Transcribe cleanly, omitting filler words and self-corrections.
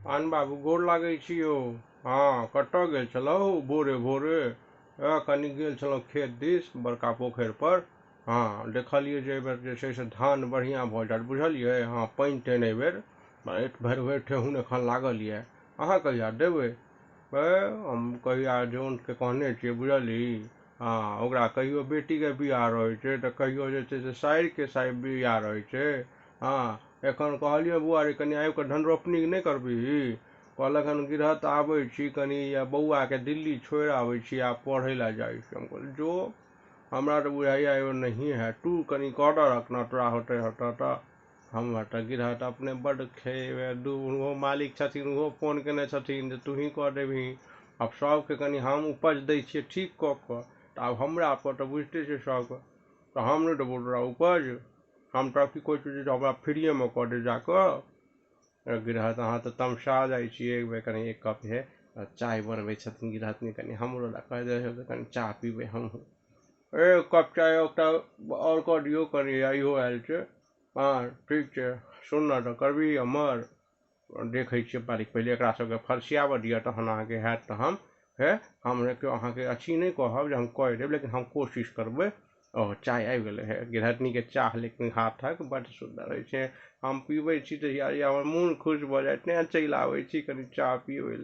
आन बाबू गोर लागै छी यौ। हाँ, कतऽ गेल छलौ भोरे भोरे? कनि गेल छलहुँ खेत दिस बड़का पोखरि पर। हाँ, देखलियै जे एहिबेर जे छै से धान बढ़िआँ भऽ जायत बुझलियै। हाँ, पानि तानि एहिबेर भरि भरि ठेहुन एखन लागल यऽ। अहाँ कहिया देबै? हम कहिया जनके कहने छियै बुझली। हाँ, ओकरा कहियो बेटीके बियाह रहै छै तऽ कहियो जे छै से साइरके बियाह रहै छै। हाँ, एखन कहलियै बौआ रे कनि आबि कऽ धन रोपनी नहि करबिही? कहलक हन गिरहत आबै छी कनि या बौआके दिल्ली छोड़ि आबै छी आ पढ़ै लए जाइ छी। हम कहलियै जो, हमरा तऽ बुझाइया एगो नहीं है, तू कनि कर रखना तोरा होते होता तऽ। हमर तऽ गिरहत अपने बड्ड खेबै दू ओहो मालिक छथिन, ओहो फोन केने छथिन जे तू ही कऽ देबही। आब सबके कनि हम उपज दै छियै ठीक कऽ कऽ, तऽ आब हमरा पर तऽ बुझिते छै सबके, तऽ हम नहि देबौ तोरा उपज? हम तऽ की कहै छै जे हमरा फ्रीएमे कऽ दे जाकऽ। गिरहत अहाँ तऽ तमसा जाइ छियै। एक बेर कनि एक कप हे चाय बनबै छथिन गिरहतनी, कनि हमरो लए कहि दे कनि चाह पीबै हमहूँ। एक कप चाय एकटा आओर कऽ दियौ कनि, इहो आयल छै। हाँ ठीक छै, सुन ना तऽ करबिही हमर? देखै छियै मालिक, पहिले एकरा सबके फरसियाबऽ दिअ तहन अहाँके हैत तऽ हम केओ अहाँके अच्छी नहि कहब जे हम कहि देब, लेकिन हम कोशिश करबै। चाय आबि गेलै है गिरहतनीके चाह, लेकिन हाथक बड्ड सुन्दर होइ छै। हम पीबै छी तऽ यार हमर मोन खुश भऽ जाइ, तेँ चलि आबै छी कनि चाह पीबै लए।